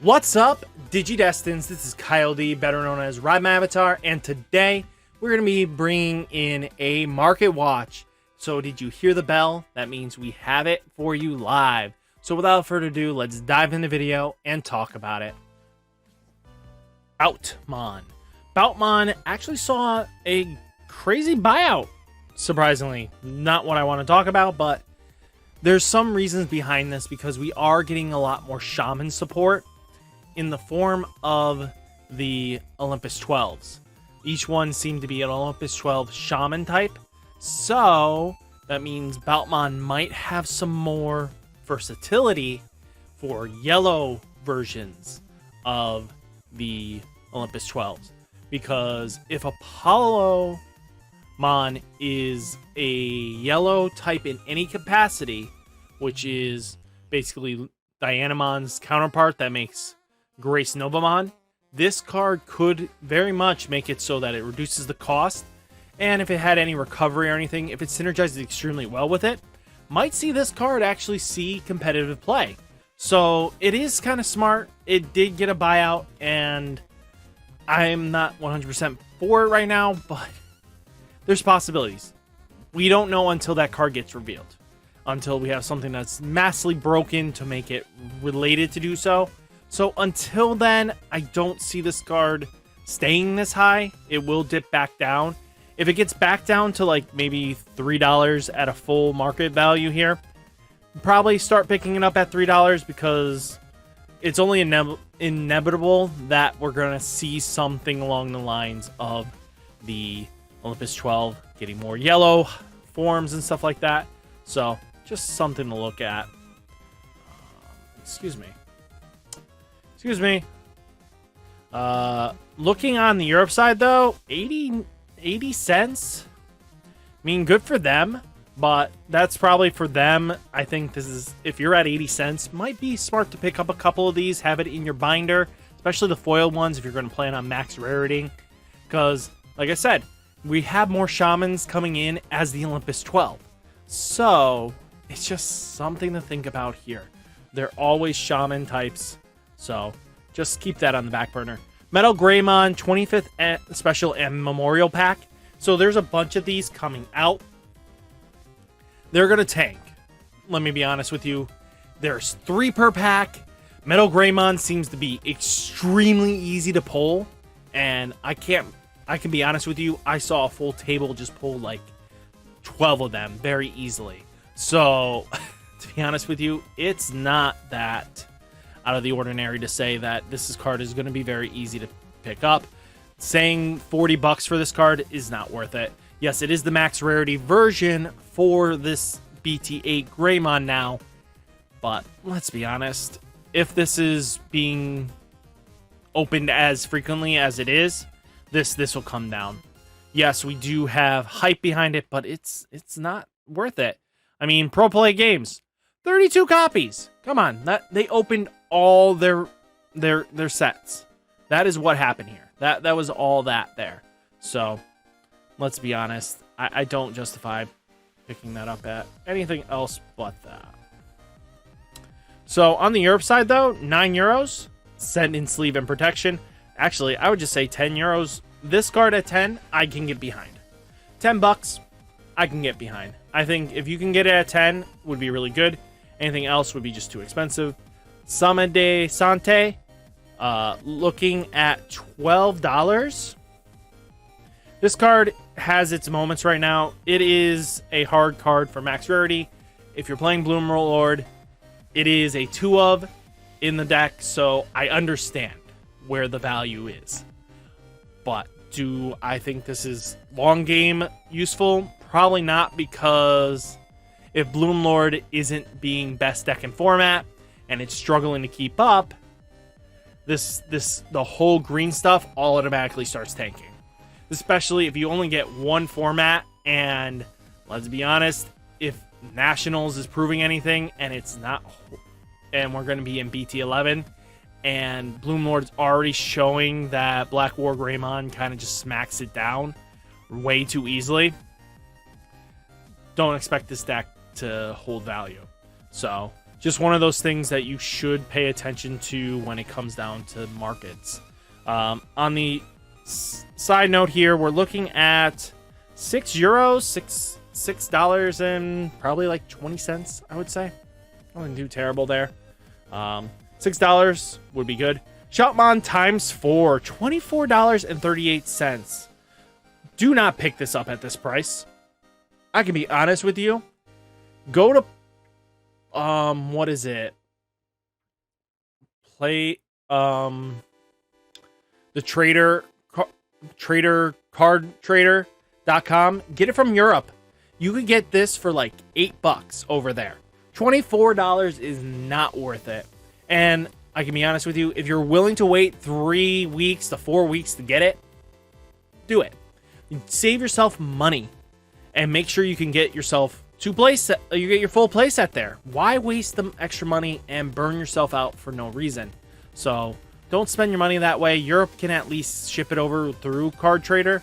What's up, Digidestins? This is Kyle D, better known as RideMyAvatar, and today we're going to be bringing in a market watch. So did you hear the bell? That means we have it for you live. So without further ado, let's dive in the video and talk about it. Boutmon. Boutmon actually saw a crazy buyout, surprisingly. Not what I want to talk about, but there's some reasons behind this because we are getting a lot more shaman support in the form of the Olympus 12s. Each one seemed to be an Olympus 12 shaman type. So that means Boutmon might have some more versatility for yellow versions of the Olympus 12s. Because if Apollomon is a yellow type in any capacity, which is basically Dianamon's counterpart that makes Grace Novamon, this card could very much make it so that it reduces the cost, and if it had any recovery or anything, if it synergizes extremely well with it, might see this card actually see competitive play. So it is kind of smart. It did get a buyout, and I'm not 100% for it right now, but there's possibilities. We don't know until that card gets revealed, until we have something that's massively broken to make it related to do so. So until then, I don't see this card staying this high. It will dip back down. If it gets back down to like maybe $3 at a full market value here, probably start picking it up at $3 because it's only inevitable that we're going to see something along the lines of the Olympus 12 getting more yellow forms and stuff like that. So just something to look at. Excuse me. Looking on the Europe side though, 80 cents. I mean, good for them, but that's probably for them. I think this is, if you're at 80 cents, might be smart to pick up a couple of these, have it in your binder, especially the foil ones if you're going to plan on max rarity. Because, like I said, we have more shamans coming in as the Olympus 12. So, it's just something to think about here. They're always shaman types. So, just keep that on the back burner. Metal Greymon 25th Special and Memorial Pack. So, there's a bunch of these coming out. They're going to tank. Let me be honest with you. There's 3 per pack. Metal Greymon seems to be extremely easy to pull. And I can be honest with you. I saw a full table just pull like 12 of them very easily. So, to be honest with you, it's not that out of the ordinary to say that this card is going to be very easy to pick up. Saying $40 for this card is not worth it. Yes, it is the max rarity version for this BT8 Greymon now, but let's be honest, if this is being opened as frequently as it is, this will come down. Yes, we do have hype behind it, but it's not worth it. I mean, Pro Play Games, 32 copies. Come on, they opened all their sets. That is what happened here. That was all that there. So, let's be honest. I don't justify picking that up at anything else but that. So, on the Europe side, though, €9. Send in sleeve and protection. Actually, I would just say €10. This card at 10, I can get behind. $10, I can get behind. I think if you can get it at 10, would be really good. Anything else would be just too expensive. Sama de Sante, looking at $12. This card has its moments right now. It is a hard card for max rarity. If you're playing Bloom Lord, it is a 2 of in the deck, so I understand where the value is. But do I think this is long game useful? Probably not, because if Bloom Lord isn't being best deck in format and it's struggling to keep up, the whole green stuff all automatically starts tanking. Especially if you only get one format, and let's be honest, if Nationals is proving anything and it's not, and we're going to be in BT11, and Bloom Lord's already showing that Black War Greymon kind of just smacks it down way too easily, don't expect this deck to hold value. So just one of those things that you should pay attention to when it comes down to markets. On the side note here, we're looking at €6, $6 and probably like 20 cents, I would say. I wouldn't do terrible there. $6 would be good. Shoutmon times 4, $24.38. Do not pick this up at this price. I can be honest with you. Go to what is it? Play the cardtrader.com. Get it from Europe. You could get this for like $8 over there. $24 is not worth it. And I can be honest with you, if you're willing to wait 3 weeks to 4 weeks to get it, do it. Save yourself money and make sure you can get yourself you get your full playset there. Why waste the extra money and burn yourself out for no reason? So don't spend your money that way. Europe can at least ship it over through Card Trader,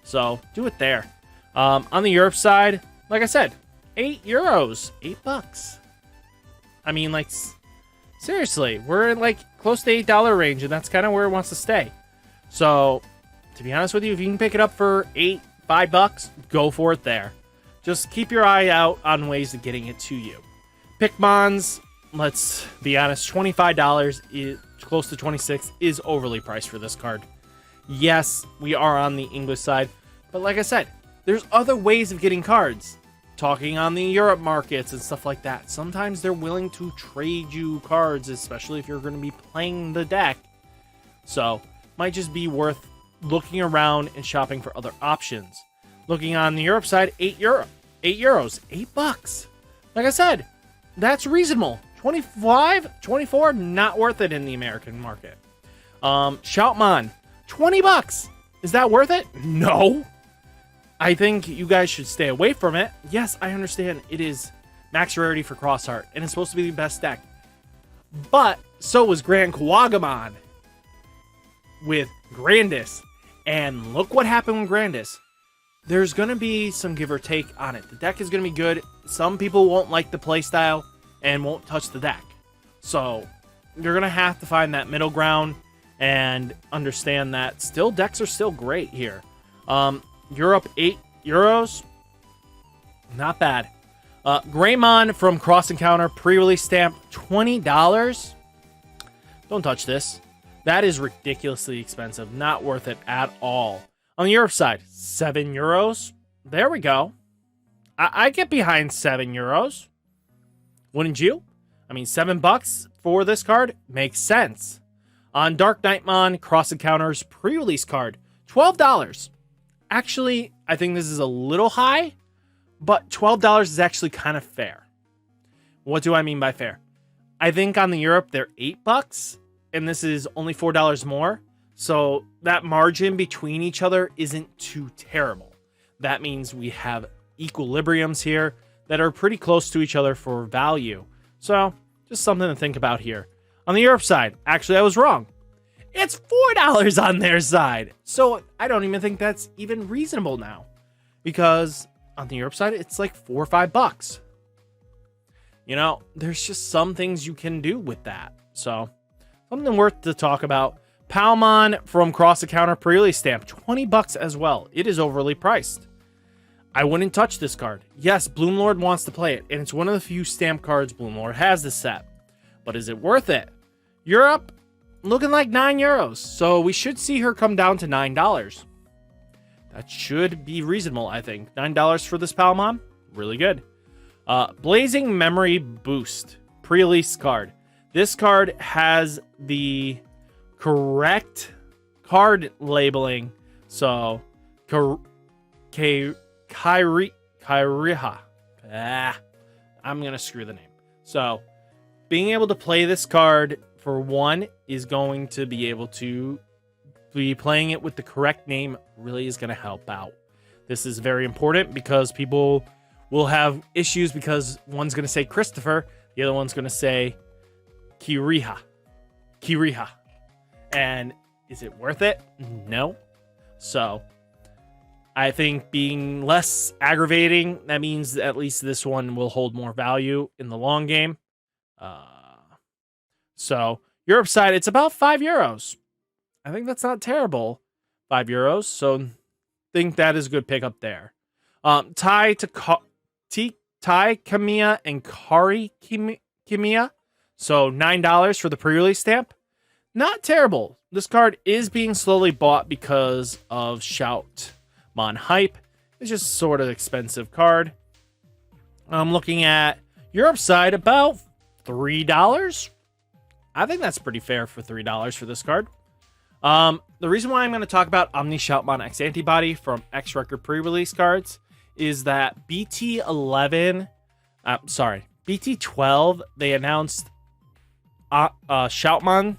so do it there. On the Europe side, like I said, €8, $8. I mean, like, seriously, we're in like close to $8 range, and that's kind of where it wants to stay. So to be honest with you, if you can pick it up for $5, go for it there. Just keep your eye out on ways of getting it to you. Pikmons, let's be honest, $25 is close to 26 is overly priced for this card. Yes, we are on the English side, but like I said, there's other ways of getting cards. Talking on the Europe markets and stuff like that. Sometimes they're willing to trade you cards, especially if you're going to be playing the deck. So, might just be worth looking around and shopping for other options. Looking on the Europe side, €8, $8. Like I said, that's reasonable. 25, 24, not worth it in the American market. Shoutmon, $20. Is that worth it? No. I think you guys should stay away from it. Yes, I understand it is max rarity for Crossheart, and it's supposed to be the best deck. But so was Grand Kuwagamon with Grandis. And look what happened with Grandis. There's going to be some give or take on it. The deck is going to be good. Some people won't like the playstyle and won't touch the deck. So you're going to have to find that middle ground and understand that still decks are still great here. Europe, €8. Not bad. Greymon from Cross Encounter, pre-release stamp, $20. Don't touch this. That is ridiculously expensive. Not worth it at all. On the Europe side, €7. There we go. I get behind €7. Wouldn't you? I mean, $7 for this card makes sense. On Dark Knightmon, Cross Encounters, pre-release card, $12. Actually, I think this is a little high, but $12 is actually kind of fair. What do I mean by fair? I think on the Europe, they're $8, and this is only $4 more. So that margin between each other isn't too terrible. That means we have equilibriums here that are pretty close to each other for value. So just something to think about here. On the Europe side, actually I was wrong. It's $4 on their side. So I don't even think that's even reasonable now. Because on the Europe side, it's like $4 or $5. You know, there's just some things you can do with that. So something worth to talk about. Palmon from Cross Encounter, pre-release stamp, $20 as well. It is overly priced. I wouldn't touch this card. Yes, Bloomlord wants to play it, and it's one of the few stamp cards Bloomlord has this set. But is it worth it? Europe, looking like €9, so we should see her come down to $9. That should be reasonable, I think. $9 for this Palmon, really good. Blazing Memory Boost, pre-release card. This card has the correct card labeling. So, Kyriha. I'm going to screw the name. So, being able to play this card, for one, is going to be able to be playing it with the correct name really is going to help out. This is very important because people will have issues because one's going to say Christopher, the other one's going to say Kyriha. And is it worth it? No. So I think being less aggravating, that means at least this one will hold more value in the long game. So Europe side, it's about €5. I think that's not terrible. €5. So think that is a good pickup there. Tai Kamiya and Kari Kamiya. So $9 for the pre-release stamp. Not terrible. This card is being slowly bought because of Shoutmon hype. It's just sort of expensive card. I'm looking at Europe side, about $3. I think that's pretty fair for $3 for this card. The reason why I'm going to talk about Omni Shoutmon X Antibody from X Record pre-release cards is that BT12, they announced Shoutmon.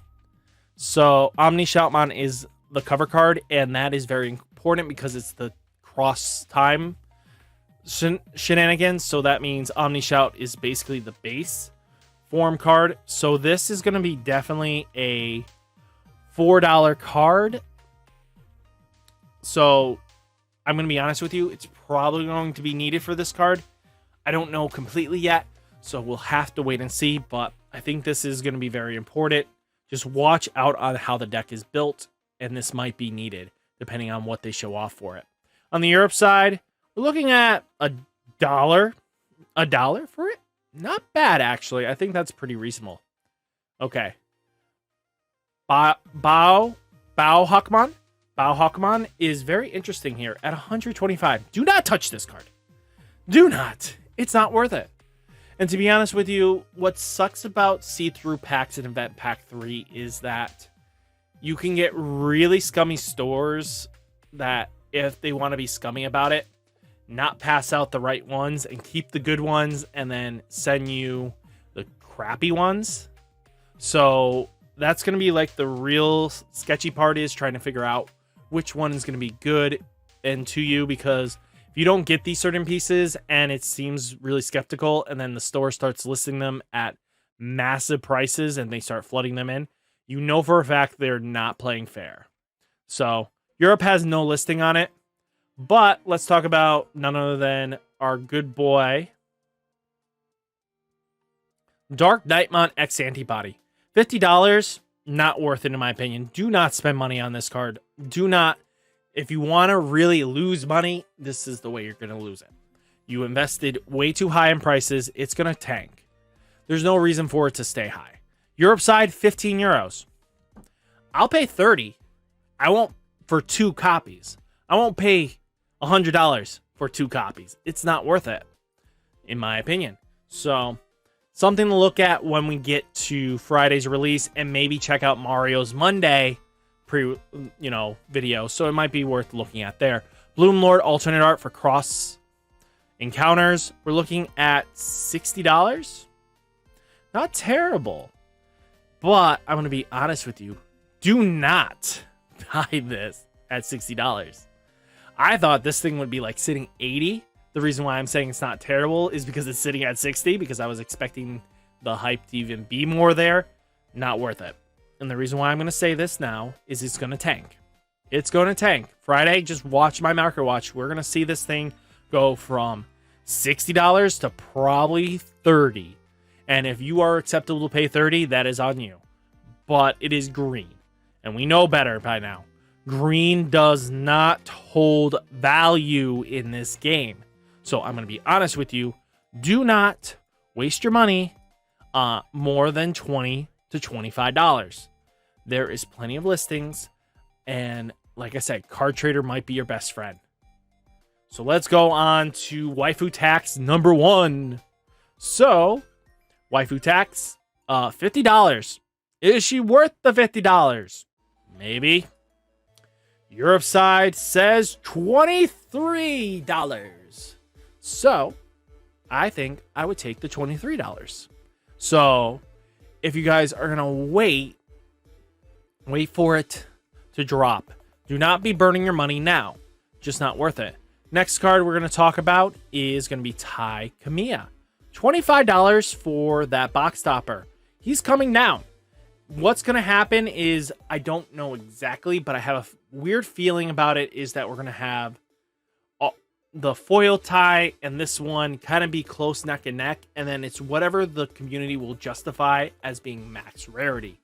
So Omni Shoutmon is the cover card, and that is very important because it's the cross-time shenanigans. So that means Omni Shout is basically the base form card. So this is going to be definitely a $4 card. So I'm going to be honest with you, it's probably going to be needed for this card. I don't know completely yet, so we'll have to wait and see, but I think this is going to be very important. Just watch out on how the deck is built, and this might be needed, depending on what they show off for it. On the Europe side, we're looking at $1. $1 for it? Not bad, actually. I think that's pretty reasonable. Okay. Bao Hakmon. Bao Hakmon is very interesting here at 125. Do not touch this card. Do not. It's not worth it. And to be honest with you, what sucks about see-through packs in Event Pack 3 is that you can get really scummy stores that, if they want to be scummy about it, not pass out the right ones and keep the good ones and then send you the crappy ones. So that's going to be like the real sketchy part, is trying to figure out which one is going to be good and to you, because if you don't get these certain pieces and it seems really skeptical, and then the store starts listing them at massive prices and they start flooding them in, you know for a fact they're not playing fair. So Europe has no listing on it, but let's talk about none other than our good boy Dark Knightmon X Antibody. $50, not worth it in my opinion. Do not spend money on this card. Do not. If you want to really lose money, this is the way you're going to lose it. You invested way too high in prices. It's going to tank. There's no reason for it to stay high. Europe side, €15. I'll pay $30. I won't for 2 copies. I won't pay $100 for 2 copies. It's not worth it, in my opinion. So something to look at when we get to Friday's release, and maybe check out Mario's Monday video. So it might be worth looking at there. Bloom Lord alternate art for cross encounters. We're looking at $60. Not terrible, but I'm going to be honest with you. Do not buy this at $60. I thought this thing would be like sitting 80. The reason why I'm saying it's not terrible is because it's sitting at 60, because I was expecting the hype to even be more there. Not worth it. And the reason why I'm going to say this now is it's going to tank. It's going to tank. Friday, just watch my market watch. We're going to see this thing go from $60 to probably $30. And if you are acceptable to pay $30, that is on you. But it is green, and we know better by now. Green does not hold value in this game. So I'm going to be honest with you. Do not waste your money more than $20 to $25. There is plenty of listings, and like I said, Card Trader might be your best friend. So let's go on to waifu tax number 1. So waifu tax, $50. Is she worth the $50? Maybe. Europe side says $23. So I think I would take the $23. So if you guys are going to wait for it to drop. Do not be burning your money now. Just not worth it. Next card we're going to talk about is going to be Tai Kamiya. $25 for that box stopper. He's coming down. What's going to happen is, I don't know exactly, but I have a weird feeling about it, is that we're going to have the foil tie and this one kind of be close neck and neck, and then it's whatever the community will justify as being max rarity.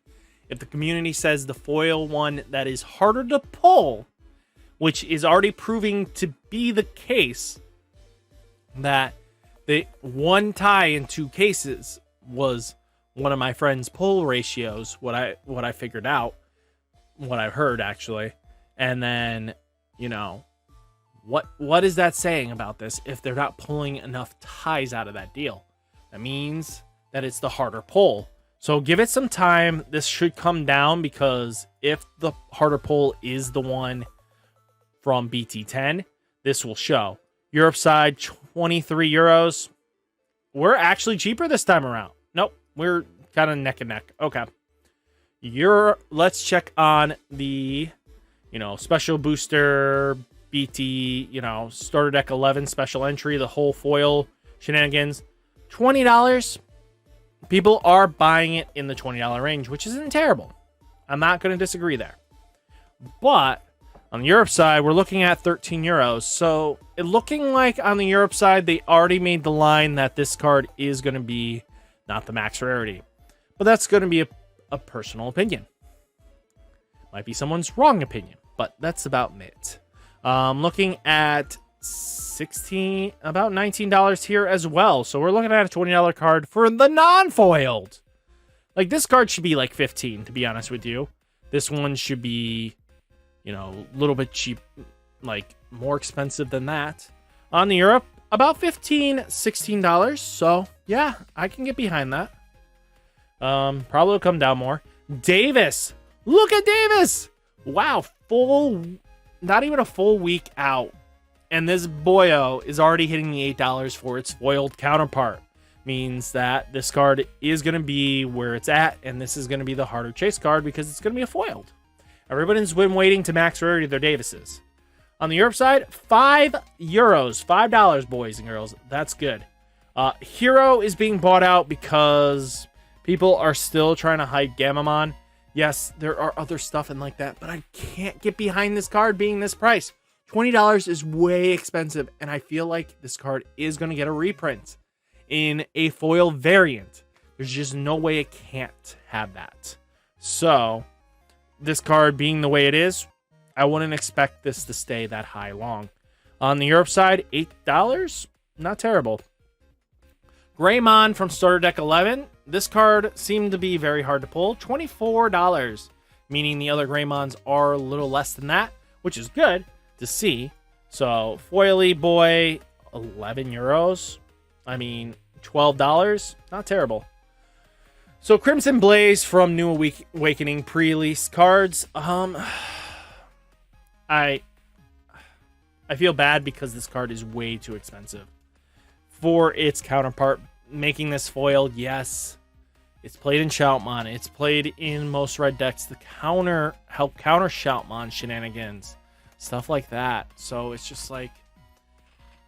If the community says the foil one that is harder to pull, which is already proving to be the case, that the one tie in 2 cases was one of my friend's pull ratios, what I figured out, what I heard actually. And then, you know, what is that saying about this if they're not pulling enough ties out of that deal? That means that it's the harder pull. So give it some time. This should come down, because if the harder pull is the one from BT10, this will show. Europe side, 23 euros. We're actually cheaper this time around. Nope, we're kind of neck and neck. Okay. Let's check on the, you know, special booster BT, you know, starter deck 11 special entry, the whole foil shenanigans. $20. People are buying it in the $20 range, which isn't terrible. I'm not going to disagree there. But on the Europe side, we're looking at 13 euros. So it looking like on the Europe side, they already made the line that this card is going to be not the max rarity. But that's going to be a personal opinion. Might be someone's wrong opinion, but that's about it. Looking at about $19 here as well. So we're looking at a $20 card for the non-foiled. Like, this card should be like 15, to be honest with you. This one should be, you know, a little bit cheap, like more expensive than that. On the Europe, about $15, $16. So yeah, I can get behind that. Probably will come down more. Davis, look at Davis. Wow, not even a full week out, and this boyo is already hitting the $8 for its foiled counterpart. Means that this card is going to be where it's at, and this is going to be the harder chase card because it's going to be a foiled. Everybody's been waiting to max rarity their Davises. On the Europe side, €5, $5, boys and girls. That's good. Hero is being bought out because people are still trying to hype Gamamon. Yes, there are other stuff and like that, but I can't get behind this card being this price. $20 is way expensive, and I feel like this card is going to get a reprint in a foil variant. There's just no way it can't have that. So, this card being the way it is, I wouldn't expect this to stay that high long. On the Europe side, $8, not terrible. Greymon from Starter Deck 11. This card seemed to be very hard to pull. $24, meaning the other Greymons are a little less than that, which is good to see. So, foily boy, €11. I mean, $12, not terrible. So, Crimson Blaze from New Awakening pre-release cards. I feel bad because this card is way too expensive for its counterpart. Making this foil, yes, it's played in Shoutmon. It's played in most red decks to help counter Shoutmon shenanigans, stuff like that. So it's just like,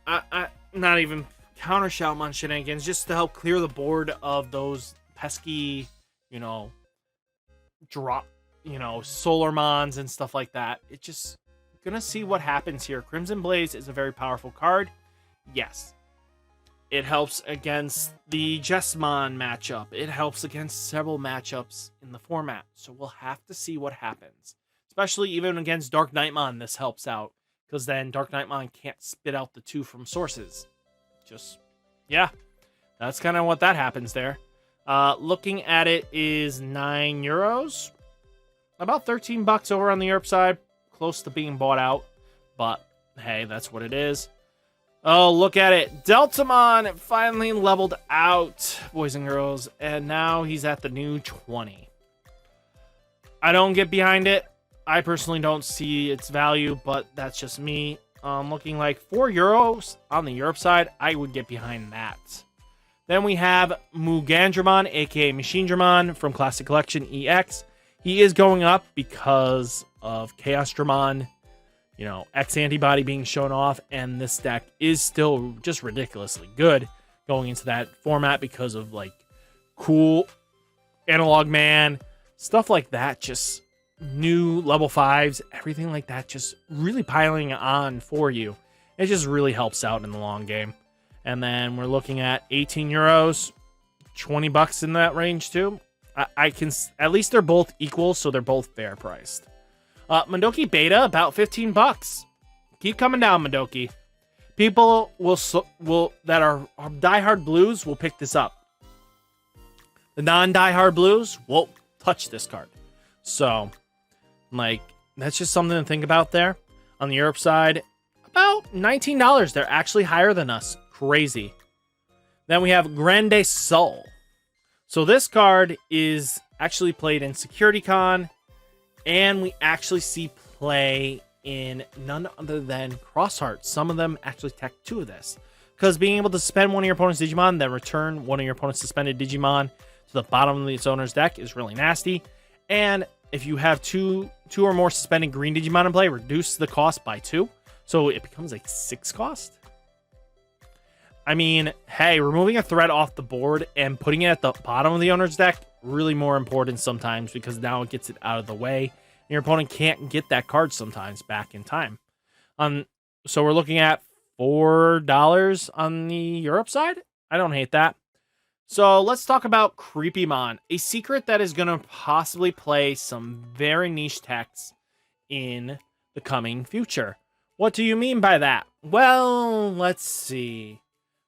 I not even counter Shoutmon shenanigans, just to help clear the board of those pesky, you know, drop, you know, Solarmons and stuff like that. It just gonna see what happens here. Crimson Blaze is a very powerful card. Yes. It helps against the Jessamon matchup. It helps against several matchups in the format. So we'll have to see what happens. Especially even against Dark Knightmon, this helps out. Because then Dark Knightmon can't spit out the 2 from sources. Just, yeah. That's kind of what that happens there. Looking at it is €9. About $13 over on the Europe side. Close to being bought out. But, hey, that's what it is. Oh, look at it. Deltamon finally leveled out, boys and girls. And now he's at the new 20. I don't get behind it. I personally don't see its value, but that's just me. Looking like €4 on the Europe side. I would get behind that. Then we have Mugandramon, aka Machinedramon from Classic Collection EX. He is going up because of Chaos Dramon, you know, X antibody being shown off, and this deck is still just ridiculously good going into that format because of like cool Analog Man, stuff like that, just new level 5s, everything like that, just really piling on for you. It just really helps out in the long game. And then we're looking at 18 euros, 20 bucks in that range too. I can, at least they're both equal, so they're both fair priced. Madoki Beta, about 15 bucks. Keep coming down, Madoki. People will that are diehard blues will pick this up. The non-diehard blues won't touch this card. So, like, that's just something to think about there. On the Europe side, about $19. They're actually higher than us. Crazy. Then we have Grande Soul. So this card is actually played in Security Con, and we actually see play in none other than Crossheart. Some of them actually tech 2 of this. Because being able to suspend one of your opponent's Digimon, then return one of your opponent's suspended Digimon to the bottom of its owner's deck is really nasty. And if you have two or more suspended green Digimon in play, reduce the cost by 2. So it becomes like 6 cost. I mean, hey, removing a threat off the board and putting it at the bottom of the owner's deck, really more important sometimes because now it gets it out of the way. And your opponent can't get that card sometimes back in time. So we're looking at $4 on the Europe side. I don't hate that. So let's talk about Creepymon, a secret that is going to possibly play some very niche techs in the coming future. What do you mean by that? Well, let's see.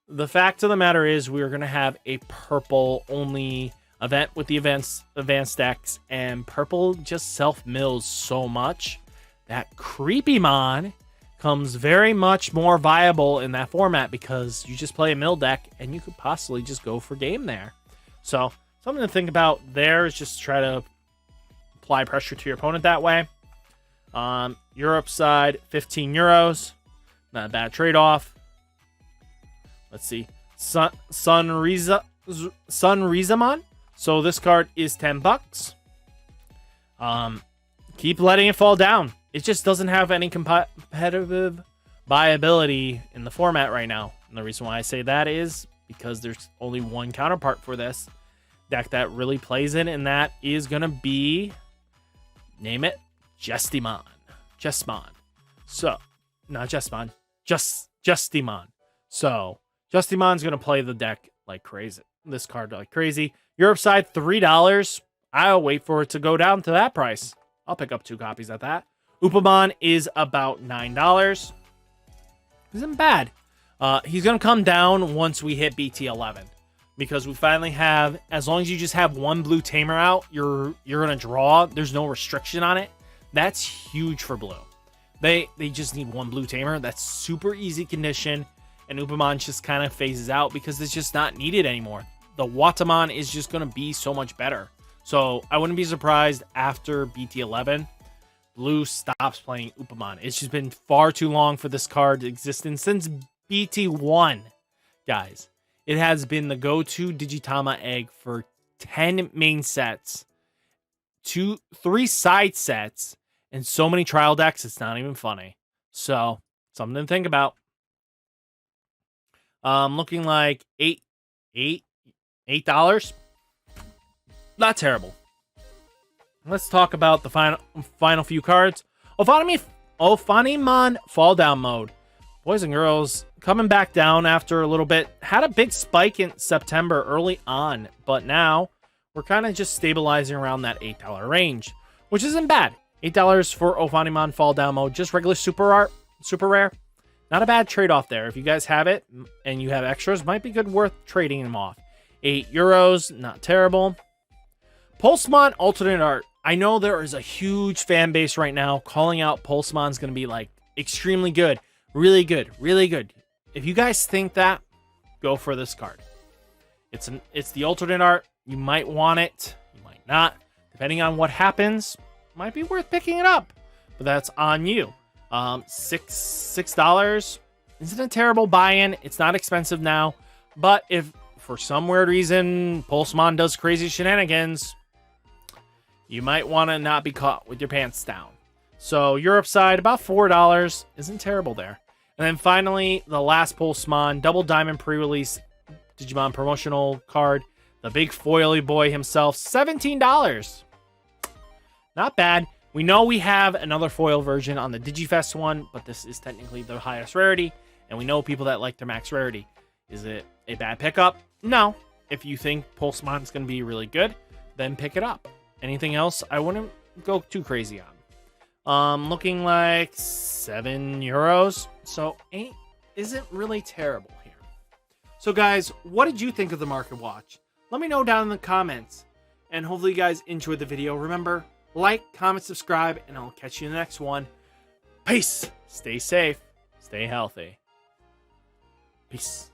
The fact of the matter is we're going to have a purple only event with the advanced decks, and purple just self-mills so much that Creepymon comes very much more viable in that format because you just play a mill deck and you could possibly just go for game there. So something to think about there is just try to apply pressure to your opponent that way. Europe side, 15 euros. Not a bad trade-off. Let's see. Sunrizamon. So this card is 10 bucks. Keep letting it fall down. It just doesn't have any competitive viability in the format right now. And the reason why I say that is because there's only one counterpart for this deck that really plays it, and that is going to be, name it, Justimon. So, not Justimon, Justimon. So, Justimon's going to play the deck like crazy. This card like crazy. Europe side, $3. I'll wait for it to go down to that price. I'll pick up 2 copies at that. Upamon is about $9. Isn't bad. He's going to come down once we hit BT11. Because we finally have, as long as you just have one blue tamer out, you're going to draw. There's no restriction on it. That's huge for blue. They just need one blue tamer. That's super easy condition. And Upamon just kind of phases out because it's just not needed anymore. The Watamon is just going to be so much better. So I wouldn't be surprised after BT11, blue stops playing Upamon. It's just been far too long for this card to exist since BT1, guys. It has been the go-to Digitama egg for 10 main sets, 3 side sets, and so many trial decks, it's not even funny. So, something to think about. Looking like $8. Not terrible. Let's talk about the final few cards. Ophanimon Fall Down Mode. Boys and girls, coming back down after a little bit. Had a big spike in September early on, but now we're kind of just stabilizing around that $8 range, which isn't bad. $8 for Ophanimon Fall Down Mode, just regular super rare. Not a bad trade-off there. If you guys have it and you have extras, might be good worth trading them off. €8, not terrible. Pulsemon Alternate Art. I know there is a huge fan base right now calling out Pulsemon's going to be like extremely good, really good, really good. If you guys think that, go for this card. It's the Alternate Art. You might want it, you might not. Depending on what happens, might be worth picking it up. But that's on you. $6 isn't a terrible buy-in. It's not expensive now, but if for some weird reason Pulsemon does crazy shenanigans, you might want to not be caught with your pants down. So Europe side, about $4 isn't terrible there. And then finally, the last Pulsemon double diamond pre-release Digimon promotional card, the big foily boy himself, $17. Not bad. We know we have another foil version on the Digifest one, but this is technically the highest rarity, and we know people that like their max rarity. Is it a bad pickup? No. If you think Pulsemon's going to be really good, then pick it up. Anything else, I wouldn't go too crazy on. Looking like €7, so isn't really terrible here. So guys, what did you think of the Market Watch? Let me know down in the comments, and hopefully you guys enjoyed the video. Remember, like, comment, subscribe, and I'll catch you in the next one. Peace. Stay safe. Stay healthy. Peace.